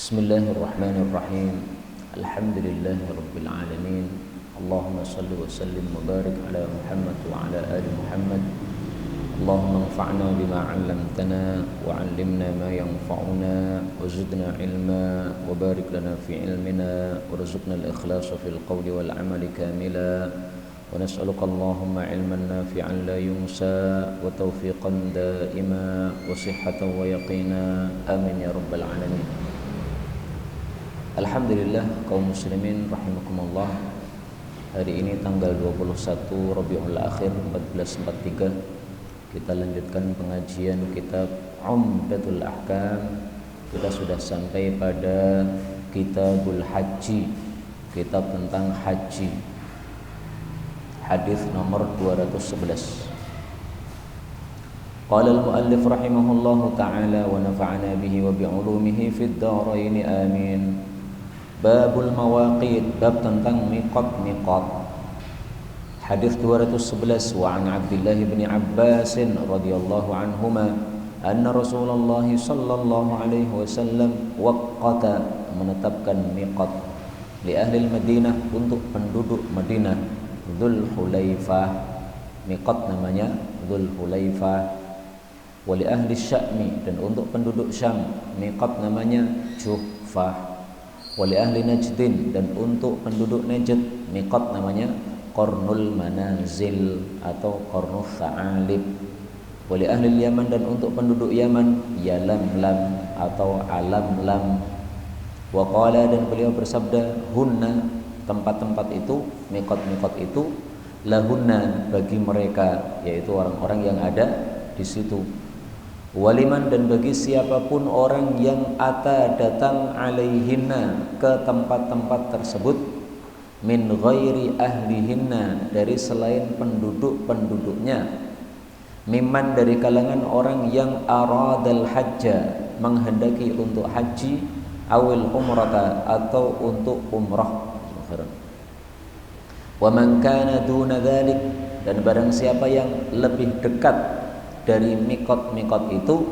Bismillahirrahmanirrahim. Alhamdulillahirabbil alamin. Allahumma shalli wa sallim wa barik ala Muhammad wa ala ali Muhammad. Allahumma anfa'na bima 'allamtana wa 'allimna ma yanfa'una wa zidna ilma wa barik lana fi ilmina warzuqna al-ikhlasa fil qawli wal 'amali kamila. Wa nas'aluka Allahumma ilman nafi'an la yunsa wa tawfiqan da'ima wa sihhatan wa yaqina. Amin ya rabbal alamin. Alhamdulillah kaum muslimin rahimakumullah. Hari ini tanggal 21 Rabiul Akhir 1443 kita lanjutkan pengajian kitab Umdatul Ahkam. Kita sudah sampai pada Kitabul Haji, kitab tentang haji. Hadis nomor 211. Qala al-muallif rahimahullahu ta'ala wa nafa'ana bihi wa bi'ulumihi fid dharain amin. Babul mawaqit, bab tentang miqat-miqat. Hadis 211, wa an Abdullah bin Abbas radhiyallahu anhuma anna Rasulullah sallallahu alaihi wasallam waqata, menetapkan miqat li ahli Madinah, untuk penduduk Madinah, Dzul Hulaifah. Miqat namanya Dzul Hulaifah. Wa li ahli Syam, dan untuk penduduk Syam miqat namanya Juhfah. Wali ahli Najdin, dan untuk penduduk Najd miqat namanya Qarnul Manazil atau Qarnul Tha'alib. Wali ahli Yaman, dan untuk penduduk Yaman Yalamlam atau Alamlam. Wa qala, dan beliau bersabda, hunna, tempat-tempat itu, miqat-miqat itu, lahunna, bagi mereka, yaitu orang-orang yang ada di situ. Waliman, dan bagi siapapun orang yang datang alaihinna, ke tempat-tempat tersebut, min ghairi ahlihinna, dari selain penduduk-penduduknya, mimman, dari kalangan orang yang aradal hajja, menghendaki untuk haji, awil umrata, atau untuk umrah. Wa man kana duna dzalik, dan barang siapa yang lebih dekat dari miqat-miqat itu,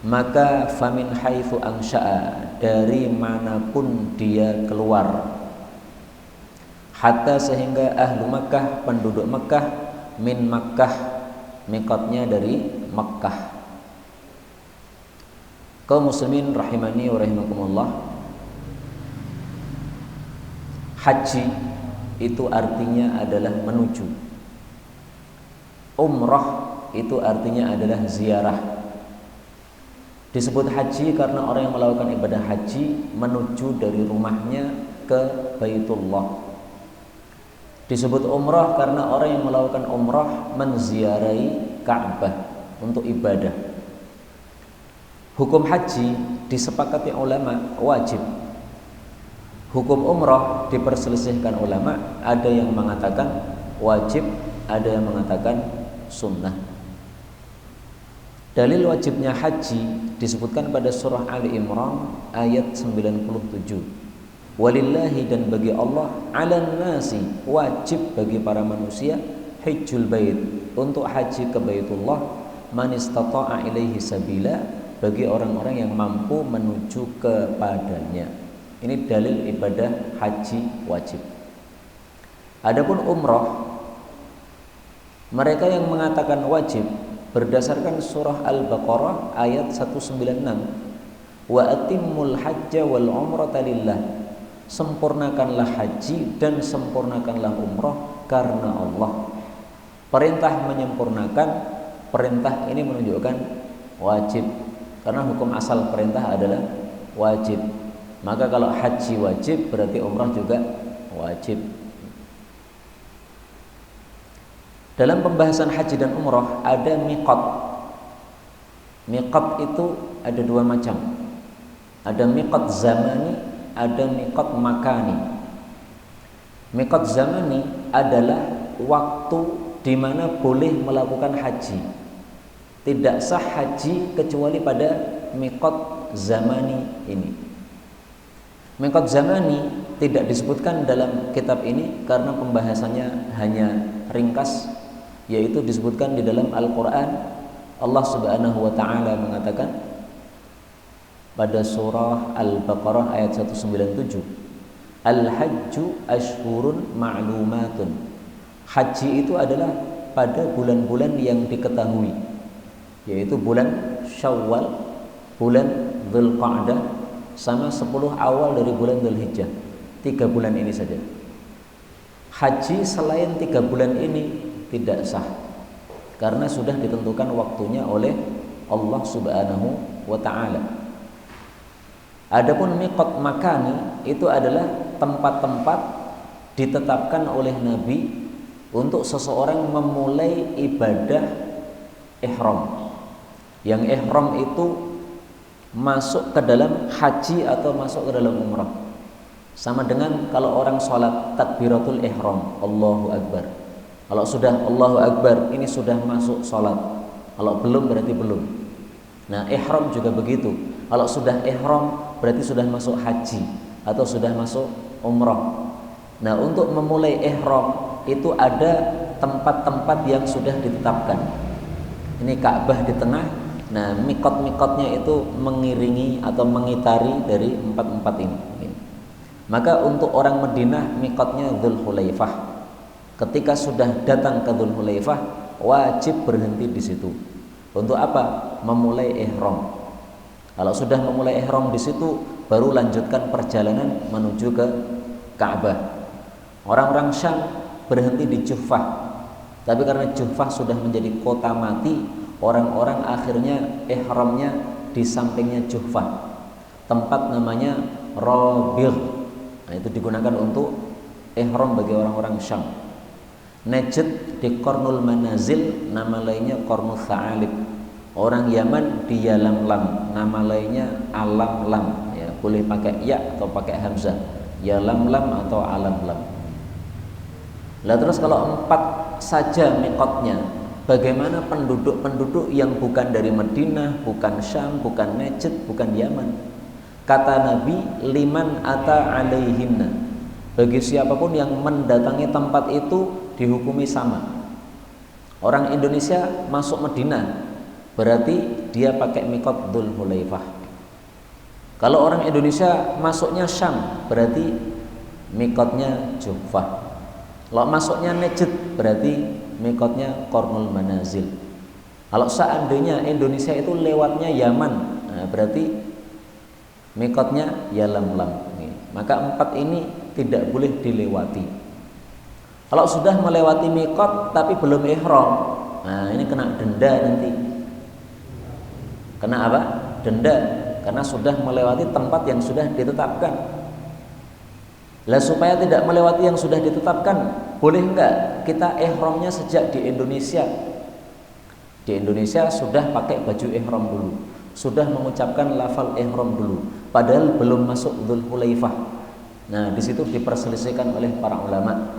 maka famin haitsu ansha'a, dari manapun dia keluar, hatta, sehingga ahlu Makkah, penduduk Makkah, min Makkah, miqatnya dari Makkah. Kaum muslimin rahimani wa rahimakumullah, haji itu artinya adalah menuju. Umrah itu artinya adalah ziarah. Disebut haji karena orang yang melakukan ibadah haji menuju dari rumahnya ke Baitullah. Disebut umrah karena orang yang melakukan umrah menziarahi Ka'bah untuk ibadah. Hukum haji disepakati ulama wajib. Hukum umrah diperselisihkan ulama, ada yang mengatakan wajib, ada yang mengatakan sunnah. Dalil wajibnya haji disebutkan pada surah Ali Imran ayat 97. Walillahi, dan bagi Allah, 'alan nasi, wajib bagi para manusia, hajjul bait, untuk haji ke Baitullah, man istata'a ilaihi sabila, bagi orang-orang yang mampu menuju kepadanya. Ini dalil ibadah haji wajib. Adapun umrah, mereka yang mengatakan wajib berdasarkan surah Al-Baqarah ayat 196. Wa atimmul hajja wal umrata lillah, sempurnakanlah haji dan sempurnakanlah umrah karena Allah. Perintah menyempurnakan, perintah ini menunjukkan wajib, karena hukum asal perintah adalah wajib. Maka kalau haji wajib, berarti umrah juga wajib. Dalam pembahasan haji dan umrah ada miqat. Miqat itu ada dua macam. Ada miqat zamani, ada miqat makani. Miqat zamani adalah waktu di mana boleh melakukan haji. Tidak sah haji kecuali pada miqat zamani ini. Miqat zamani tidak disebutkan dalam kitab ini karena pembahasannya hanya ringkas, yaitu disebutkan di dalam Al-Quran. Allah Subhanahu wa ta'ala mengatakan, pada surah Al-Baqarah ayat 197. Al-hajju ashhurun ma'lumatun. Haji itu adalah pada bulan-bulan yang diketahui, yaitu bulan Syawal, bulan Dzulqa'dah, sama 10 awal dari bulan Dzulhijjah. 3 bulan ini saja. Haji selain 3 bulan ini tidak sah, karena sudah ditentukan waktunya oleh Allah Subhanahu wa ta'ala. Adapun miqat makani itu adalah tempat-tempat ditetapkan oleh Nabi untuk seseorang memulai ibadah ihram. Yang ihram itu masuk ke dalam haji atau masuk ke dalam umrah. Sama dengan kalau orang sholat takbiratul ihram, Allahu Akbar. Kalau sudah Allahu Akbar, ini sudah masuk sholat. Kalau belum berarti belum. Nah, ihram juga begitu. Kalau sudah ihram berarti sudah masuk haji atau sudah masuk umrah. Nah, untuk memulai ihram itu ada tempat-tempat yang sudah ditetapkan. Ini Ka'bah di tengah. Nah, mikot-mikotnya itu mengiringi atau mengitari dari 4 ini. Maka untuk orang Madinah mikotnya Dzulhulaifah. Ketika sudah datang ke Dzulhulaifah, wajib berhenti di situ. Untuk apa? Memulai ihram. Kalau sudah memulai ihram di situ, baru lanjutkan perjalanan menuju ke Ka'bah. Orang-orang Syam berhenti di Juhfah. Tapi karena Juhfah sudah menjadi kota mati, orang-orang akhirnya ihramnya di sampingnya Juhfah. Tempat namanya Rabigh. Nah, itu digunakan untuk ihram bagi orang-orang Syam. Najd di Qarnul Manazil, nama lainnya Qarnul Tha'alib. Orang Yaman di Yalamlam, nama lainnya Alamlam. Ya, boleh pakai ya atau pakai hamzah. Yalamlam atau Alamlam. Lah terus kalau 4 saja miqatnya, bagaimana penduduk-penduduk yang bukan dari Madinah, bukan Syam, bukan Najd, bukan Yaman? Kata Nabi, liman ata alaihinna. Bagi siapapun yang mendatangi tempat itu dihukumi sama. Orang Indonesia masuk Madinah, berarti dia pakai miqat Dzulhulaifah. Kalau orang Indonesia masuknya Syam, berarti miqatnya Juhfah. Kalau masuknya Najd, berarti miqatnya Qarnul Manazil. Kalau seandainya Indonesia itu lewatnya Yaman, nah berarti miqatnya Yalamlam. Maka 4 ini tidak boleh dilewati. Kalau sudah melewati miqat tapi belum ihram, nah ini kena denda nanti. Kena apa? Denda, karena sudah melewati tempat yang sudah ditetapkan. Lah supaya tidak melewati yang sudah ditetapkan, boleh enggak kita ihramnya sejak di Indonesia? Di Indonesia sudah pakai baju ihram dulu, sudah mengucapkan lafal ihram dulu, padahal belum masuk Dzulhulaifah. Nah, di situ diperselisihkan oleh para ulama.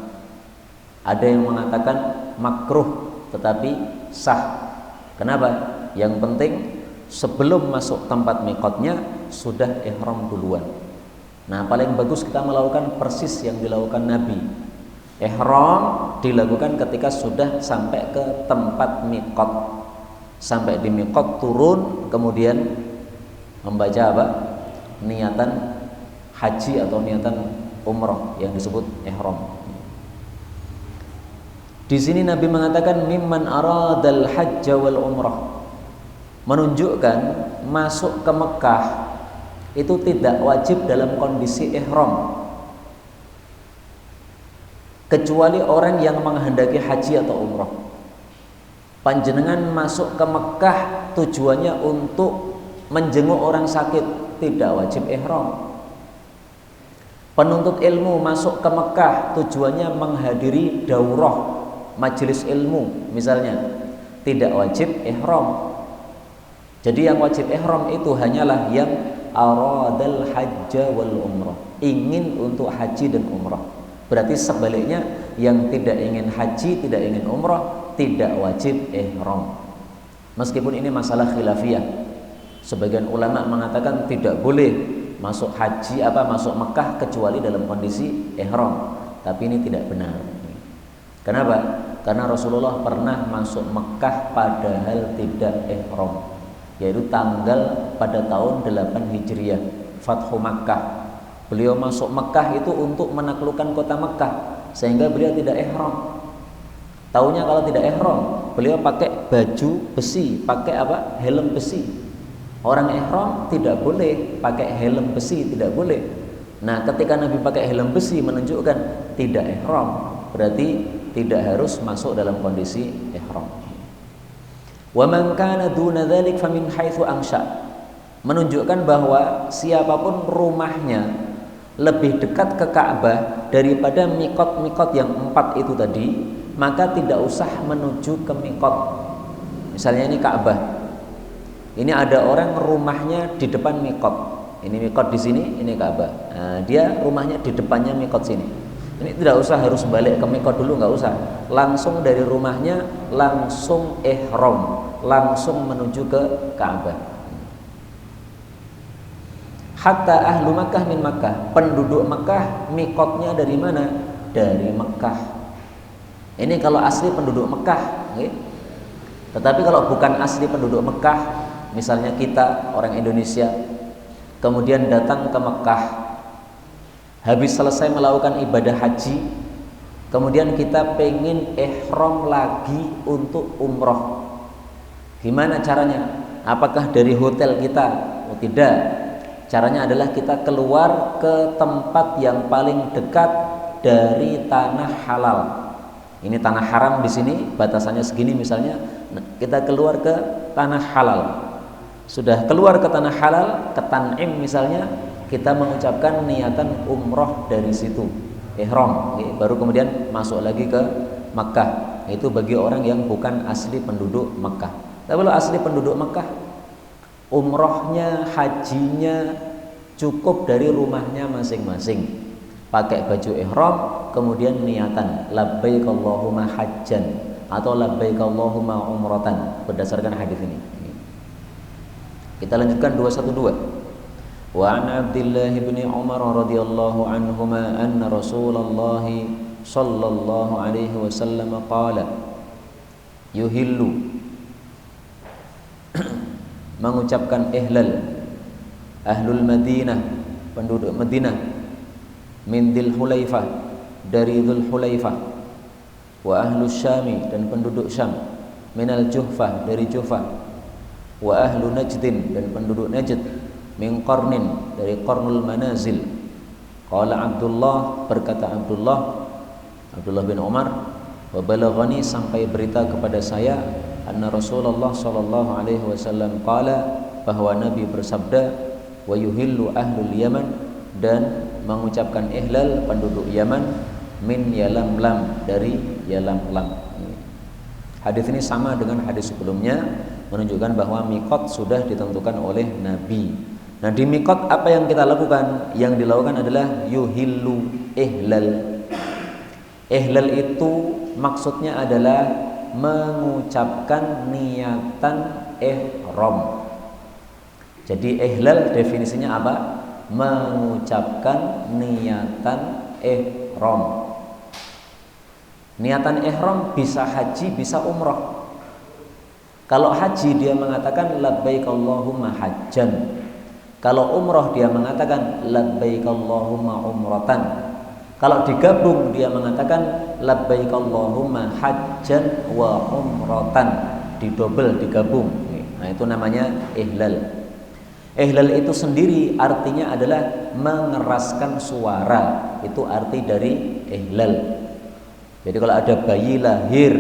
Ada yang mengatakan makruh tetapi sah. Kenapa? Yang penting sebelum masuk tempat miqatnya sudah ihram duluan. Nah, paling bagus kita melakukan persis yang dilakukan Nabi. Ihram dilakukan ketika sudah sampai ke tempat miqat. Sampai di miqat turun, kemudian membaca apa? Niatan haji atau niatan umrah yang disebut ihram. Di sini Nabi mengatakan mimman aradal hajja wal umrah. Menunjukkan masuk ke Mekah itu tidak wajib dalam kondisi ihram, kecuali orang yang menghendaki haji atau umrah. Panjenengan masuk ke Mekah tujuannya untuk menjenguk orang sakit, tidak wajib ihram. Penuntut ilmu masuk ke Mekah tujuannya menghadiri daurah, majelis ilmu misalnya, tidak wajib ihram. Jadi yang wajib ihram itu hanyalah yang aradal hajja wal umrah, ingin untuk haji dan umrah. Berarti sebaliknya, yang tidak ingin haji, tidak ingin umrah, tidak wajib ihram. Meskipun ini masalah khilafiyah. Sebagian ulama mengatakan tidak boleh masuk haji masuk Mekah kecuali dalam kondisi ihram. Tapi ini tidak benar. Kenapa? Karena Rasulullah pernah masuk Mekah padahal tidak ihram. yaitu tanggal pada tahun 8 Hijriah, Fathu Makkah. Beliau masuk Makkah itu untuk menaklukkan kota Makkah, sehingga beliau tidak ihram. Taunya kalau tidak ihram, beliau pakai baju besi, pakai apa? Helm besi. Orang ihram tidak boleh pakai helm besi, tidak boleh. Nah, ketika Nabi pakai helm besi menunjukkan tidak ihram, berarti tidak harus masuk dalam kondisi ihram. Wa man kana duna dzalik famin haitsu ansha. Menunjukkan bahwa siapapun rumahnya lebih dekat ke Ka'bah daripada mikot-mikot yang 4 itu tadi, maka tidak usah menuju ke mikot. Misalnya ini Ka'bah, ini ada orang rumahnya di depan mikot. Ini mikot di sini, ini Ka'bah. Nah, dia rumahnya di depannya mikot sini. Ini tidak usah harus balik ke mikot dulu, nggak usah. Langsung dari rumahnya langsung ihram, langsung menuju ke Ka'bah. Hatta ahlu Makkah min Makkah. Penduduk Makkah mikotnya dari mana? Dari Makkah. Ini kalau asli penduduk Makkah, okay? Tetapi kalau bukan asli penduduk Makkah, misalnya kita orang Indonesia, kemudian datang ke Makkah, habis selesai melakukan ibadah haji, kemudian kita pengen ihram lagi untuk umroh. Gimana caranya? Apakah dari hotel kita? Oh, tidak. Caranya adalah kita keluar ke tempat yang paling dekat dari tanah halal. Ini tanah haram di sini, batasannya segini misalnya. Kita keluar ke tanah halal. Sudah keluar ke tanah halal, ke Tan'im misalnya, kita mengucapkan niatan umroh dari situ, ihram. Baru kemudian masuk lagi ke Makkah. Itu bagi orang yang bukan asli penduduk Makkah. Tapi kalau asli penduduk Makkah, umrohnya, hajinya cukup dari rumahnya masing-masing. Pakai baju ihram, kemudian niatan labbaik Allahumma hajjan atau labbaik Allahumma umratan berdasarkan hadis ini. Kita lanjutkan 212. Wa an Abdullah bin Umar radhiyallahu anhuma anna Rasulullah sallallahu alaihi wasallam qala yuhillu mengucapkan ihlal ahlul Madinah, penduduk Madinah, min Dzul Hulaifah, dari Dzul Hulaifah, wa ahlus Syami, dan penduduk Syam, minal Juhfah, dari Juhfah, wa ahlu Najdin, dan penduduk Najd, min Qarnin, dari Qarnul Manazil. Qala Abdullah, berkata Abdullah bin Umar, wa balaghani, sampai berita kepada saya, anna Rasulullah sallallahu alaihi wasallam qala, bahwa Nabi bersabda, wa yuhillu ahlul Yaman, dan mengucapkan ihlal penduduk Yaman, min Yalamlam, dari Yalamlam. Hadis ini sama dengan hadis sebelumnya, menunjukkan bahwa mikot sudah ditentukan oleh Nabi. Nah, di mikot apa yang kita lakukan? Yang dilakukan adalah yuhillu, ihlal. Ihlal itu maksudnya adalah mengucapkan niatan ihram. Jadi ihlal definisinya apa? Mengucapkan niatan ihram. Niatan ihram bisa haji, bisa umroh. Kalau haji dia mengatakan labbaik Allahumma hajjan. Kalau umroh dia mengatakan labbaik Allahumma umratan. Kalau digabung dia mengatakan labbaik Allahumma hajjan wa umratan, didobel, digabung. Nah, itu namanya ihlal. Ihlal itu sendiri artinya adalah mengeraskan suara. Itu arti dari ihlal. Jadi kalau ada bayi lahir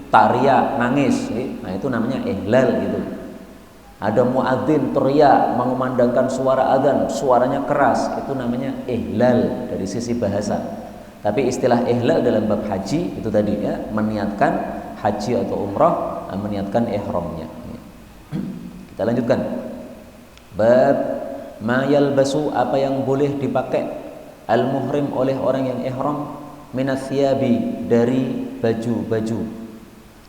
teriak, nangis, nah itu namanya ihlal gitu. Ada muadzin teriak mengumandangkan suara adzan, suaranya keras, itu namanya ihlal dari sisi bahasa. Tapi istilah ihlal dalam bab haji itu tadi ya, meniatkan haji atau umrah, meniatkan ihramnya. Kita lanjutkan. Bab ma yalbasu, apa yang boleh dipakai al-muhrim oleh orang yang ihram, minas thiyabi, dari baju-baju.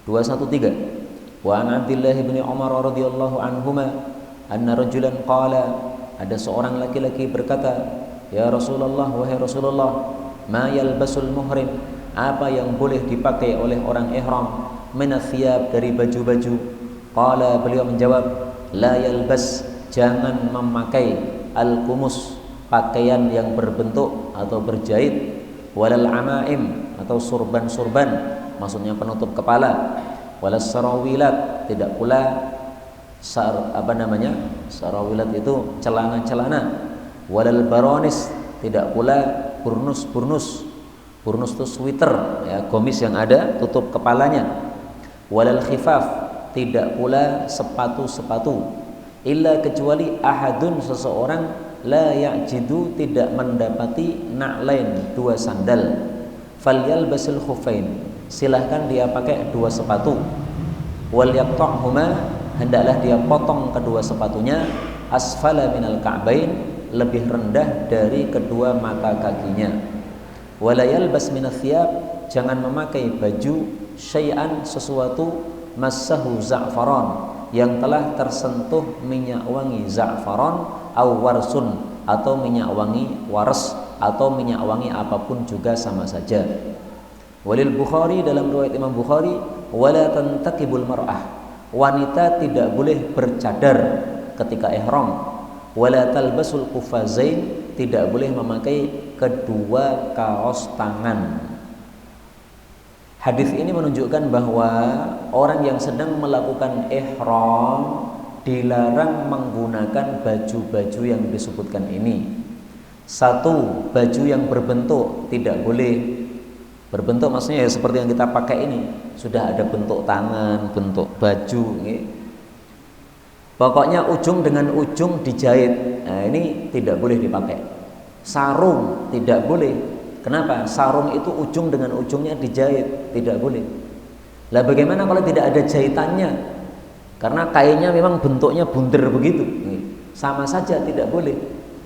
213. Wa an Abdullah bin Umar radhiyallahu anhuma anna rajulan qala, ada seorang laki-laki berkata, ya Rasulullah, wahai Rasulullah, ma yalbasul muhrim, apa yang boleh dipakai oleh orang ihram, minas thiyab, dari baju-baju. Qala, beliau menjawab, La yalbas, jangan memakai al-kumus, pakaian yang berbentuk atau berjahit, walal amaim, atau surban-surban, maksudnya penutup kepala, walas sarawilat, tidak pula sarawilat itu celana-celana, walal baronis, tidak pula burnus itu sweater ya, gomis yang ada tutup kepalanya, walal khifaf, tidak pula sepatu-sepatu, illa, kecuali ahadun, seseorang, la ya'jidu, tidak mendapati na'lain, dua sandal, falyalbasil khufain, silahkan dia pakai dua sepatu, wal yaqta'huma, hendaklah dia potong kedua sepatunya, asfala minal ka'bain, lebih rendah dari kedua mata kakinya, wala yalbas minats thiyab, jangan memakai baju syai'an, sesuatu, massahu za'faran, yang telah tersentuh minyak wangi za'faran, au warsun, atau minyak wangi waras, atau minyak wangi apapun juga sama saja. Walil Bukhari, dalam riwayat Imam Bukhari, wala tantakibul mar'ah, wanita tidak boleh bercadar ketika ihram, wala talbasul qufazain, tidak boleh memakai kedua kaos tangan. Hadis ini menunjukkan bahwa orang yang sedang melakukan ihram dilarang menggunakan baju-baju yang disebutkan ini. Satu, baju yang berbentuk tidak boleh. Berbentuk maksudnya ya seperti yang kita pakai ini, sudah ada bentuk tangan, bentuk baju, gitu. Pokoknya ujung dengan ujung dijahit. Nah, ini tidak boleh dipakai. Sarung tidak boleh. Kenapa? Sarung itu ujung dengan ujungnya dijahit, tidak boleh. Lah bagaimana kalau tidak ada jahitannya? Karena kainnya memang bentuknya bunder begitu. Sama saja tidak boleh.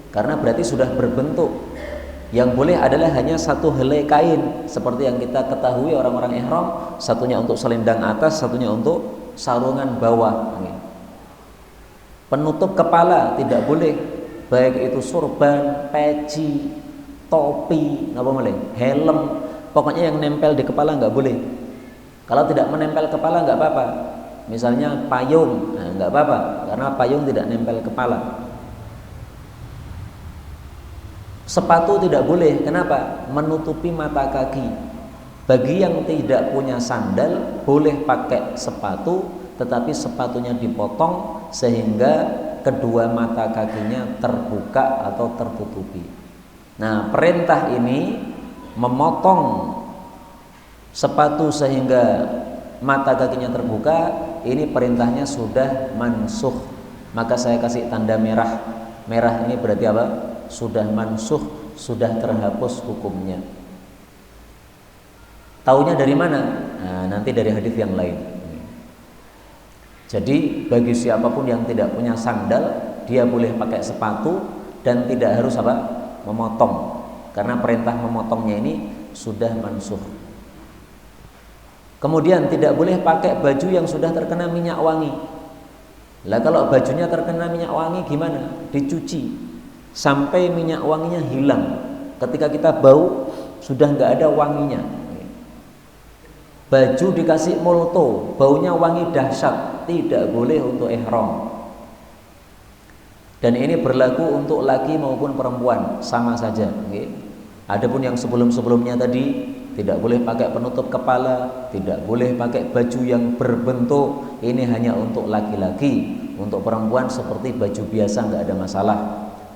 Karena berarti sudah berbentuk. Yang boleh adalah hanya satu helai kain, seperti yang kita ketahui orang-orang ihram, satunya untuk selendang atas, satunya untuk sarungan bawah. Penutup kepala tidak boleh, baik itu surban, peci, topi, helm, pokoknya yang nempel di kepala nggak boleh. Kalau tidak menempel kepala nggak apa-apa. Misalnya payung, nah, nggak apa-apa, karena payung tidak nempel kepala. Sepatu tidak boleh, kenapa? Menutupi mata kaki. Bagi yang tidak punya sandal boleh pakai sepatu, tetapi sepatunya dipotong sehingga kedua mata kakinya terbuka atau tertutupi. Nah, perintah ini memotong sepatu sehingga mata kakinya terbuka, ini perintahnya sudah mansukh. Maka saya kasih tanda merah. Merah ini berarti apa? Sudah mansukh, sudah terhapus hukumnya. Taunya dari mana? Nah, nanti dari hadis yang lain. Jadi bagi siapapun yang tidak punya sandal, dia boleh pakai sepatu dan tidak harus apa? Memotong. Karena perintah memotongnya ini sudah mansukh. Kemudian tidak boleh pakai baju yang sudah terkena minyak wangi. Lah kalau bajunya terkena minyak wangi gimana? Dicuci sampai minyak wanginya hilang. Ketika kita bau sudah nggak ada wanginya. Baju dikasih molto, baunya wangi dahsyat, tidak boleh untuk ihram. Dan ini berlaku untuk laki maupun perempuan, sama saja. Adapun yang sebelum-sebelumnya tadi, tidak boleh pakai penutup kepala, tidak boleh pakai baju yang berbentuk, ini hanya untuk laki-laki. Untuk perempuan seperti baju biasa nggak ada masalah.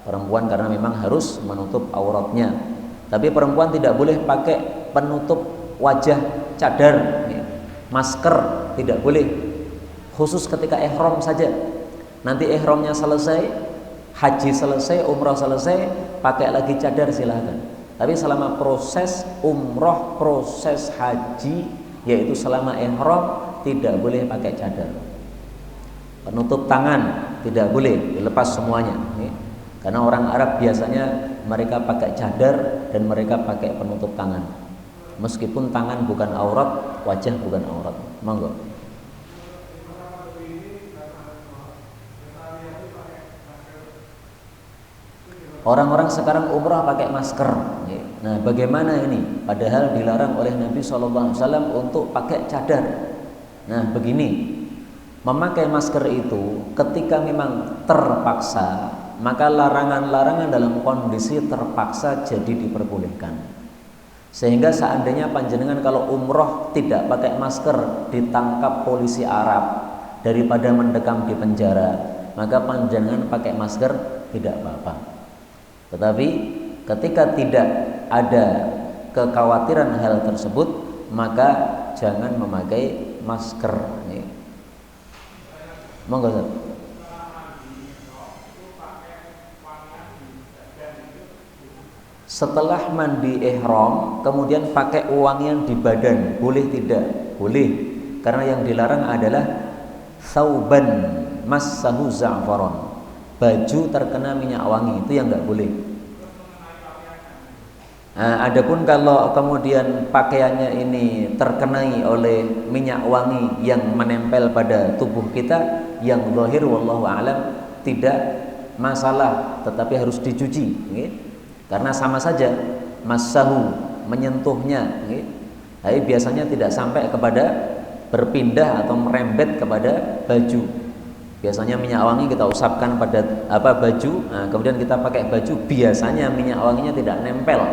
Perempuan karena memang harus menutup auratnya. Tapi perempuan tidak boleh pakai penutup wajah, cadar, masker, tidak boleh. Khusus ketika ihram saja. Nanti ihramnya selesai, haji selesai, umrah selesai, pakai lagi cadar silahkan. Tapi selama proses umrah, proses haji, yaitu selama ihram, tidak boleh pakai cadar. Penutup tangan tidak boleh, dilepas semuanya. Karena orang Arab biasanya mereka pakai cadar dan mereka pakai penutup tangan. Meskipun tangan bukan aurat, wajah bukan aurat. Monggo. Orang-orang sekarang umrah pakai masker. Nah, bagaimana ini? Padahal dilarang oleh Nabi SAW untuk pakai cadar. Nah, begini. Memakai masker itu ketika memang terpaksa, maka larangan-larangan dalam kondisi terpaksa jadi diperbolehkan. Sehingga seandainya panjenengan kalau umroh tidak pakai masker ditangkap polisi Arab daripada mendekam di penjara, maka panjenengan pakai masker tidak apa-apa. Tetapi ketika tidak ada kekhawatiran hal tersebut, maka jangan memakai masker. Monggo Ustaz. Setelah mandi ihram kemudian pakai wangian di badan, boleh tidak? Boleh. Karena yang dilarang adalah sauban massahu za'faron. Baju terkena minyak wangi, itu yang enggak boleh. Adapun kalau kemudian pakaiannya ini terkenai oleh minyak wangi yang menempel pada tubuh kita, yang zahir wallahu alam tidak masalah, tetapi harus dicuci, karena sama saja massahu menyentuhnya, tapi biasanya tidak sampai kepada berpindah atau merembet kepada baju. Biasanya minyak wangi kita usapkan pada baju, kemudian kita pakai baju, biasanya minyak wanginya tidak nempel.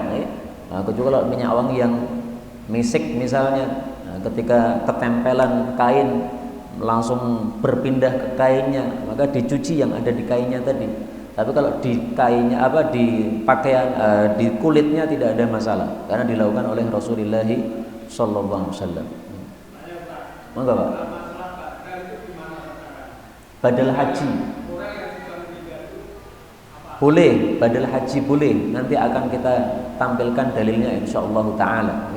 Kecuali kalau minyak wangi yang misik misalnya, ketika ketempelan kain langsung berpindah ke kainnya, maka dicuci yang ada di kainnya tadi. Tapi kalau di kainnya di pakaian di kulitnya tidak ada masalah, karena dilakukan oleh Rasulullah sallallahu alaihi wasallam. Monggo Pak. Badal haji boleh, badal haji boleh. Nanti akan kita tampilkan dalilnya insyaallah taala.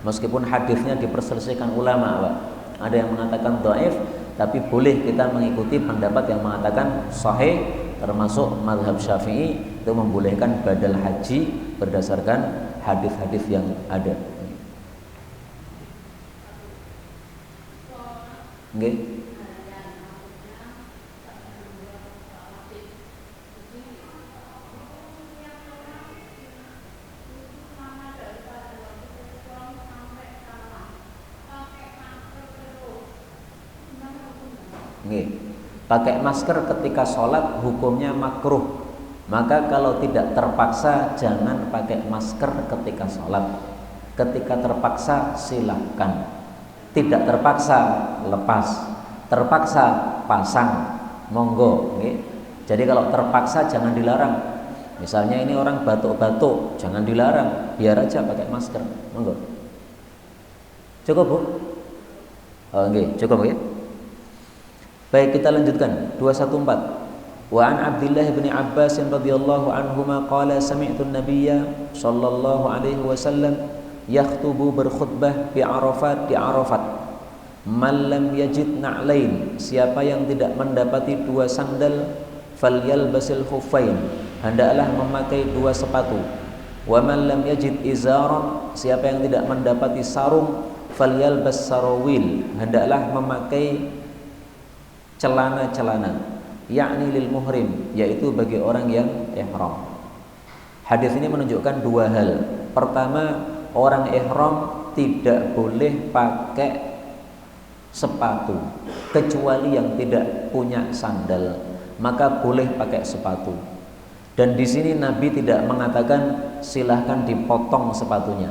Meskipun hadisnya diperselisihkan ulama, Pak. Ada yang mengatakan dhaif, tapi boleh kita mengikuti pendapat yang mengatakan sahih, termasuk mazhab Syafi'i itu membolehkan badal haji berdasarkan hadis-hadis yang ada. Nggih. Pakai masker ketika sholat hukumnya makruh. Maka kalau tidak terpaksa jangan pakai masker ketika sholat. Ketika terpaksa silahkan. Tidak terpaksa lepas. Terpaksa pasang, monggo. Jadi kalau terpaksa jangan dilarang. Misalnya ini orang batuk-batuk, jangan dilarang, biar aja pakai masker, monggo. Cukup Bu? Cukup ya. Baik, kita lanjutkan 214. Wa an Abdullah bin Abbas radhiyallahu anhuma qala sami'tu an-nabiyya sallallahu alaihi wasallam yakhutubu berkhutbah di Arafat. Man lam yajid na'lain, siapa yang tidak mendapati dua sandal, falyalbasil khuffain, hendaklah memakai dua sepatu. Wa man lam yajid izaran, siapa yang tidak mendapati sarung, falyalbas sarawil, hendaklah memakai celana-celana, yakni lil muhrim, yaitu bagi orang yang ihram. Hadis ini menunjukkan dua hal. Pertama, orang ihram tidak boleh pakai sepatu kecuali yang tidak punya sandal, maka boleh pakai sepatu. Dan di sini Nabi tidak mengatakan silahkan dipotong sepatunya.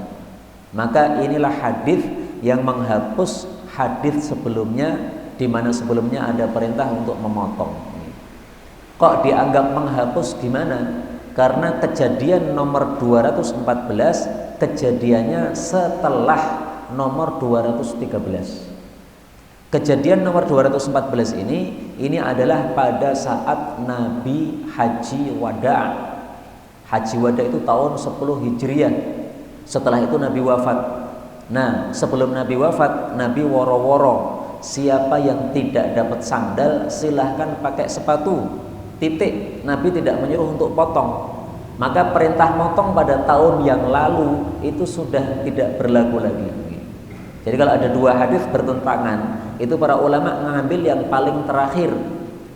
Maka inilah hadis yang menghapus hadis sebelumnya, di mana sebelumnya ada perintah untuk memotong. Kok dianggap menghapus gimana? Karena kejadian nomor 214 kejadiannya setelah nomor 213. Kejadian nomor 214 ini adalah pada saat Nabi haji wada. Haji wada itu tahun 10 Hijriah. Setelah itu Nabi wafat. Nah, sebelum Nabi wafat, Nabi woro-woro, siapa yang tidak dapat sandal silahkan pakai sepatu. Titik. Nabi tidak menyuruh untuk potong. Maka perintah motong pada tahun yang lalu itu sudah tidak berlaku lagi. Jadi kalau ada dua hadis bertentangan, itu para ulama mengambil yang paling terakhir.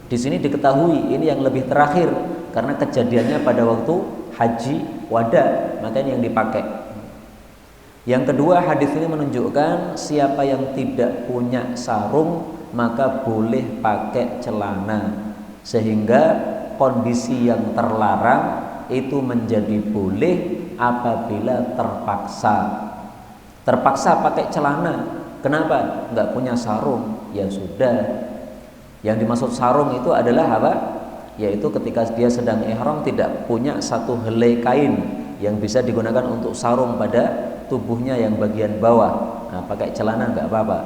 Di sini diketahui ini yang lebih terakhir karena kejadiannya pada waktu haji wada, makanya yang dipakai. Yang kedua, hadis ini menunjukkan siapa yang tidak punya sarung maka boleh pakai celana, sehingga kondisi yang terlarang itu menjadi boleh apabila terpaksa pakai celana. Kenapa? Nggak punya sarung, ya sudah. Yang dimaksud sarung itu adalah apa? Yaitu ketika dia sedang ihram tidak punya satu helai kain yang bisa digunakan untuk sarung pada tubuhnya yang bagian bawah. Nah, pakai celana nggak apa-apa.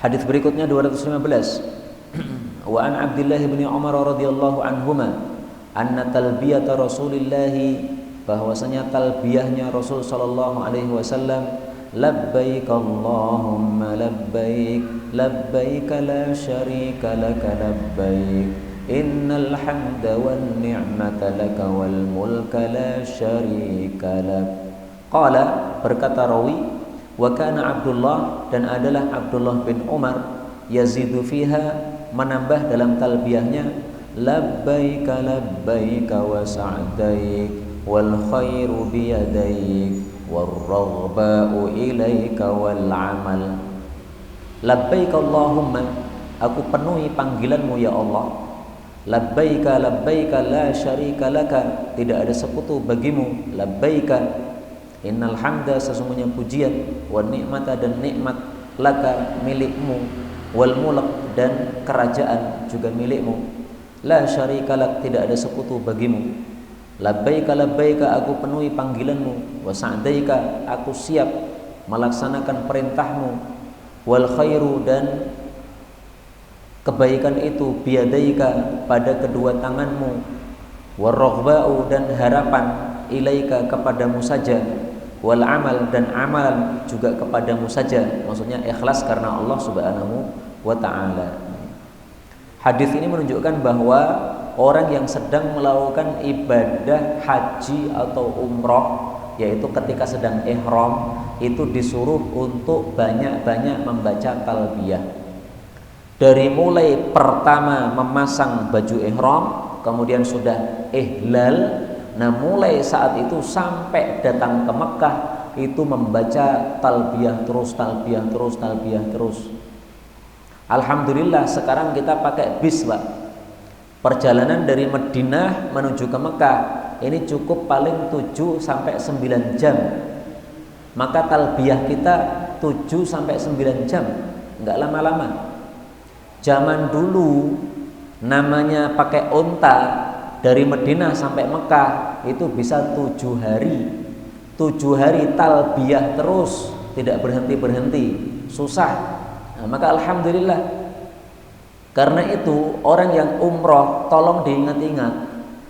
Hadis berikutnya 215. Wa an Abdullah bin Umar radhiyallahu anhuma anna talbiyata Rasulillah, bahwasanya talbiyahnya Rasul sallallahu alaihi wasallam, labbaik Allahumma labbaik labbaik la syarika laka labbaik innal hamda wan ni'mata laka wal mulka la syarika lak. Qala, berkata rawi, wa kana Abdullah, dan adalah Abdullah bin Umar, yazidu fiha, menambah dalam talbiyahnya, labbaik labbaik wa sa'daik wal khairu biyadaik warraghba'u ilaika wal amal. Labbaik Allahumma, aku penuhi panggilanmu ya Allah. Labbaika labbaika la syarika laka, tidak ada sekutu bagimu. Labbaika, innal hamda, sesungguhnya pujian, wan ni'mata, dan nikmat, laka, milikmu, wal mulk, dan kerajaan juga milikmu. La syarika lak, tidak ada sekutu bagimu. Labbaika labbaika, aku penuhi panggilanmu. Wa sa'daika, aku siap melaksanakan perintahmu. Wal khairu, dan kebaikan itu, biyadaika, pada kedua tanganmu. Warraghba'u, dan harapan, ilaika, kepadamu saja. Wal amal, dan amalan juga kepadamu saja. Maksudnya ikhlas karena Allah Subhanahu wa ta'ala. Hadis ini menunjukkan bahwa orang yang sedang melakukan ibadah haji atau umroh, yaitu ketika sedang ihram, itu disuruh untuk banyak-banyak membaca talbiyah. Dari mulai pertama memasang baju ihram, kemudian sudah ihlal, nah mulai saat itu sampai datang ke Mekah itu membaca talbiyah terus, talbiyah terus, talbiyah terus. Alhamdulillah sekarang kita pakai bis, Pak. Perjalanan dari Madinah menuju ke Mekah ini cukup paling 7 sampai 9 jam. Maka talbiyah kita 7 sampai 9 jam, enggak lama-lama. Zaman dulu namanya pakai unta dari Madinah sampai Mekah itu bisa 7 hari. 7 hari talbiyah terus, tidak berhenti-berhenti, susah. Nah, maka alhamdulillah. Karena itu orang yang umroh tolong diingat-ingat,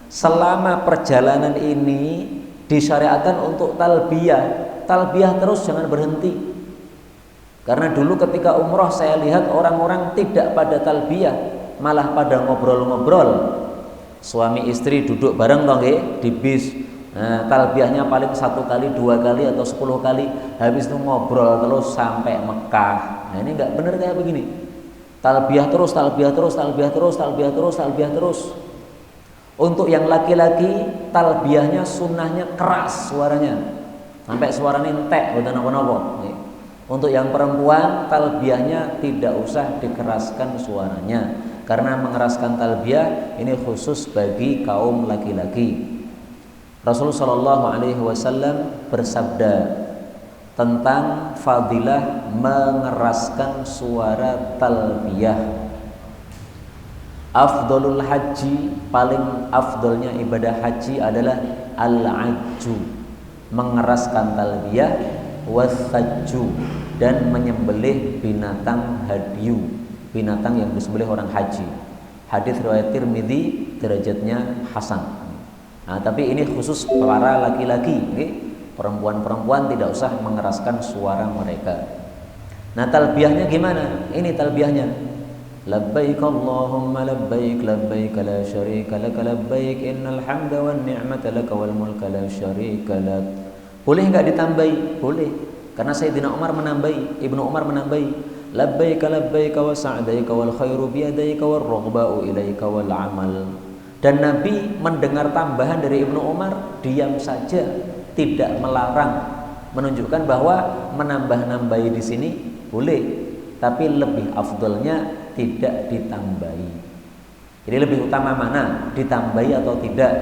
selama perjalanan ini disyariatkan untuk talbiyah. Talbiyah terus, jangan berhenti. Karena dulu ketika umroh saya lihat orang-orang tidak pada talbiyah, malah pada ngobrol-ngobrol. Suami istri duduk bareng toh nggih di bis. Nah, talbiyahnya paling 1 kali, 2 kali atau 10 kali, habis itu ngobrol terus sampai Mekah. Nah, ini enggak benar kayak begini. Talbiyah terus, talbiyah terus, talbiyah terus, talbiyah terus, talbiyah terus. Untuk yang laki-laki talbiyahnya sunnahnya keras suaranya, sampai suaranya entek, bukan apa-apa. Untuk yang perempuan talbiyahnya tidak usah dikeraskan suaranya, karena mengeraskan talbiyah ini khusus bagi kaum laki-laki. Rasulullah Shallallahu Alaihi Wasallam bersabda tentang fadilah mengeraskan suara talbiyah. Afdolul haji, paling afdolnya ibadah haji adalah al-ajju, mengeraskan talbiyah, wasajju, dan menyembelih binatang hadyu, binatang yang disembelih orang haji. Hadis riwayat Tirmidzi, derajatnya hasan. Nah, tapi ini khusus para laki-laki, okay? Perempuan-perempuan tidak usah mengeraskan suara mereka. Nah, talbiyahnya gimana? Ini talbiyahnya. Labbaik Allahumma labbaik labbaik la syarika lak labbaik innal hamda wan ni'mata lak wal mulka la syarika lak. Boleh enggak ditambahi? Boleh. Karena Sayyidina Umar menambahi, Ibnu Umar menambahi, labbaik labbaik wa sa'daik wal khairu biyadaika war raghba'u ilaika wal amal. Dan Nabi mendengar tambahan dari Ibnu Umar, diam saja, tidak melarang, menunjukkan bahwa menambah-nambahi di sini boleh. tapi lebih afdolnya tidak ditambahi. Jadi lebih utama mana? Ditambahi atau tidak?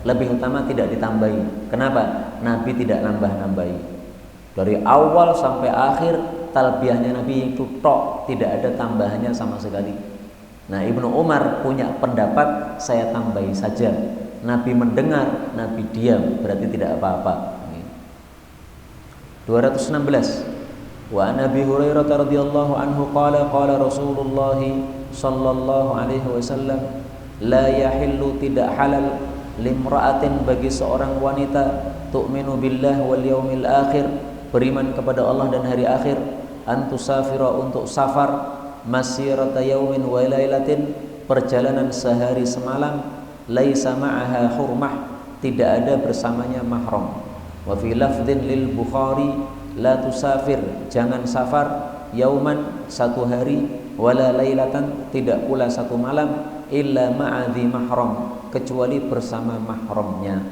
Lebih utama tidak ditambahi. Kenapa? Nabi tidak nambah-nambahi. Dari awal sampai akhir talbiyahnya Nabi itu tok, tidak ada tambahannya sama sekali. Nah, Ibnu Umar punya pendapat saya tambahi saja. Nabi mendengar, Nabi diam, berarti tidak apa-apa. 216. Wa an Abi Hurairah radhiyallahu anhu qala qala Rasulullah sallallahu alaihi wasallam la yahillu tidak halal limra'atin bagi seorang wanita tu'minu billah wal yaumil akhir beriman kepada Allah dan hari akhir antusafira untuk safar masirata yaumin wa lailatin perjalanan sehari semalam laisa ma'aha hurmah tidak ada bersamanya mahram. Wa fi lafdhin lil Bukhari la tusafir jangan safar yauman satu hari wala lailatan tidak pula satu malam illa ma'adhi mahram kecuali bersama mahramnya.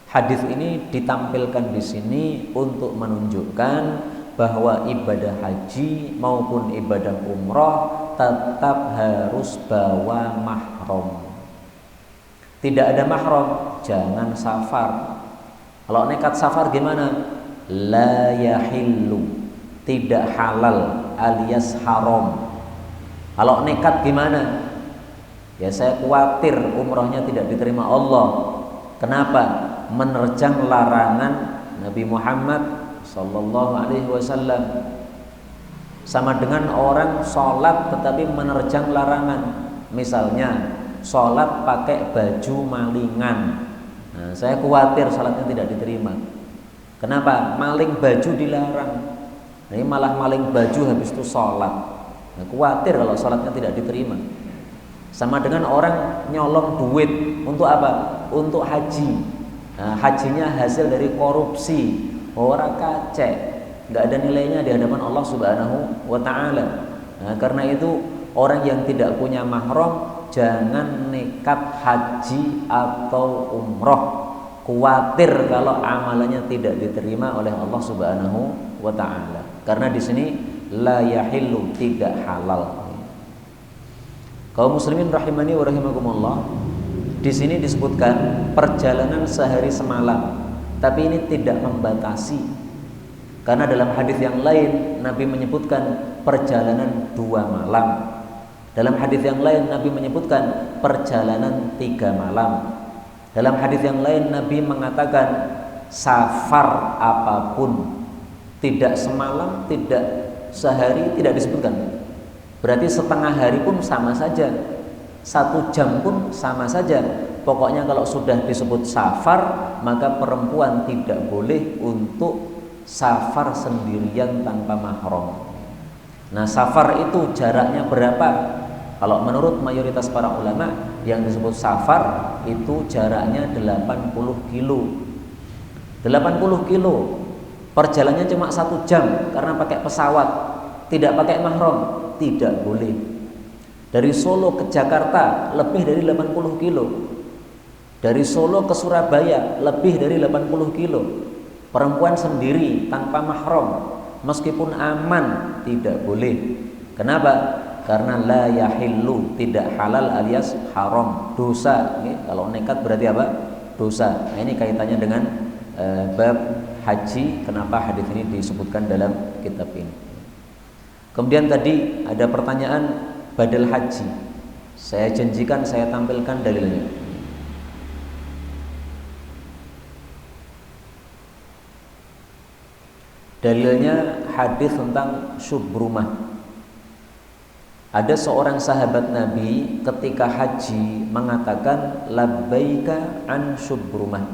Hadis ini ditampilkan di sini untuk menunjukkan bahwa ibadah haji maupun ibadah umroh tetap harus bawa mahram. Tidak ada mahram jangan safar. Kalau nekat safar gimana? La yahillu tidak halal alias haram. Kalau nekat gimana? Ya saya khawatir umrohnya tidak diterima Allah. Kenapa? Menerjang larangan Nabi Muhammad sallallahu alaihi wasallam. Sama dengan orang sholat tetapi menerjang larangan. Misalnya sholat pakai baju malingan. Nah, saya khawatir sholatnya tidak diterima. Kenapa? Maling baju dilarang. Nah, ini malah maling baju habis itu sholat. Nah, khawatir kalau sholatnya tidak diterima. Sama dengan orang nyolong duit untuk apa? Untuk haji. Nah, hajinya hasil dari korupsi, orang kacek, nggak ada nilainya di hadapan Allah Subhanahu wa Ta'ala. Nah, karena itu orang yang tidak punya mahram jangan nekat haji atau umroh. Khawatir kalau amalannya tidak diterima oleh Allah Subhanahu wa Ta'ala. Karena di sini la yahillu tidak halal. Kaum muslimin rahimani wa rahimakumullah, di sini disebutkan perjalanan sehari semalam, tapi ini tidak membatasi. Karena dalam hadis yang lain Nabi menyebutkan perjalanan 2 malam. Dalam hadis yang lain Nabi menyebutkan perjalanan 3 malam. Dalam hadis yang lain Nabi mengatakan safar apapun, tidak semalam, tidak sehari, tidak disebutkan. Berarti setengah hari pun sama saja, 1 jam pun sama saja. Pokoknya kalau sudah disebut safar, maka perempuan tidak boleh untuk safar sendirian tanpa mahram. Nah, safar itu jaraknya berapa? Kalau menurut mayoritas para ulama, yang disebut safar itu jaraknya 80 kilo. 80 kilo. Perjalanannya cuma 1 jam karena pakai pesawat, tidak pakai mahram, tidak boleh. Dari Solo ke Jakarta lebih dari 80 kilo. Dari Solo ke Surabaya lebih dari 80 kilo. Perempuan sendiri tanpa mahram, meskipun aman, tidak boleh. Kenapa? Karena la yahillu tidak halal alias haram, dosa. Kalau nekat berarti apa? Dosa. Nah, ini kaitannya dengan bab haji. Kenapa hadis ini disebutkan dalam kitab ini? Kemudian tadi ada pertanyaan badal haji. Saya janjikan saya tampilkan dalilnya. Dalilnya hadis tentang syubrumah. Ada seorang sahabat Nabi ketika haji mengatakan labbaika an syubrumah.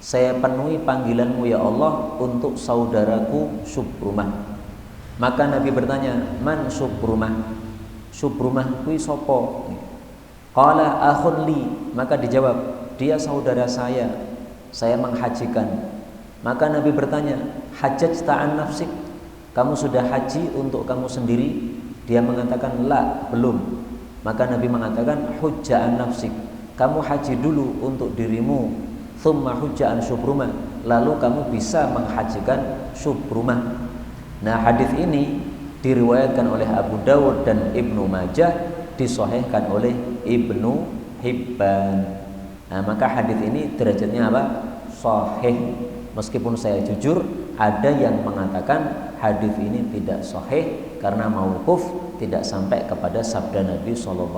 Saya penuhi panggilanmu ya Allah untuk saudaraku Syubrumah. Maka Nabi bertanya, man Syubrumah? Syubrumah kuwi sapa? Qala akhun li. Maka dijawab, dia saudara saya menghajikan. Maka Nabi bertanya, hajjajta an nafsik? Kamu sudah haji untuk kamu sendiri? Dia mengatakan la, belum. Maka Nabi mengatakan hujja an nafsik, kamu haji dulu untuk dirimu, thumma hujja an Syubrumah, lalu kamu bisa menghajikan Syubrumah. Nah, hadis ini diriwayatkan oleh Abu Dawud dan Ibnu Majah, disahihkan oleh Ibnu Hibban. Nah, maka hadis ini derajatnya apa? Sahih. Meskipun saya jujur, ada yang mengatakan hadis ini tidak sahih karena mauquf, tidak sampai kepada sabda Nabi SAW.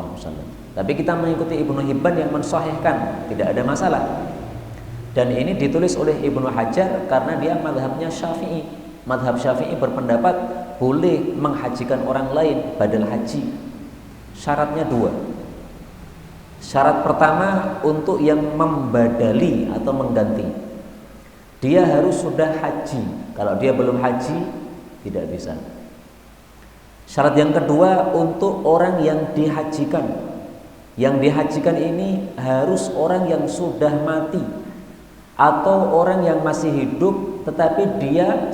Tapi kita mengikuti Ibnu Hibban yang mensahihkan, tidak ada masalah. Dan ini ditulis oleh Ibnu Hajar karena dia madhabnya Syafi'i. Madhab Syafi'i berpendapat boleh menghajikan orang lain badal haji. Syaratnya dua. Syarat pertama untuk yang membadali atau mengganti, dia harus sudah haji. Kalau dia belum haji, tidak bisa. Syarat yang kedua untuk orang yang dihajikan. Yang dihajikan ini harus orang yang sudah mati atau orang yang masih hidup tetapi dia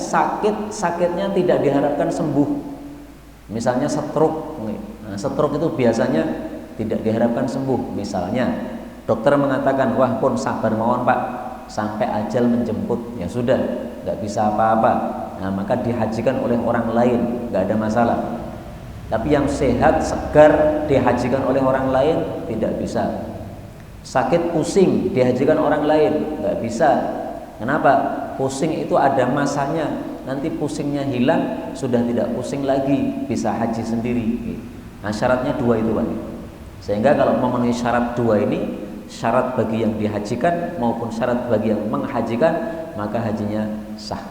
sakitnya tidak diharapkan sembuh. Misalnya stroke. Nah, stroke itu biasanya tidak diharapkan sembuh. Misalnya dokter mengatakan, wah pun sabar mawon pak, sampai ajal menjemput, ya sudah, nggak bisa apa-apa. Nah, maka dihajikan oleh orang lain, nggak ada masalah. Tapi yang sehat, segar dihajikan oleh orang lain tidak bisa. Sakit pusing dihajikan orang lain nggak bisa. Kenapa? Pusing itu ada masanya. Nanti pusingnya hilang, sudah tidak pusing lagi, bisa haji sendiri. Nah, syaratnya dua itu pak. Sehingga kalau memenuhi syarat dua ini, syarat bagi yang dihajikan maupun syarat bagi yang menghajikan, maka hajinya sah.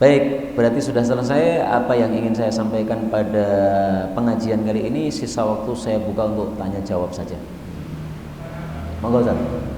Baik, berarti sudah selesai apa yang ingin saya sampaikan pada pengajian kali ini. Sisa waktu saya buka untuk tanya jawab saja. Monggo Ustaz.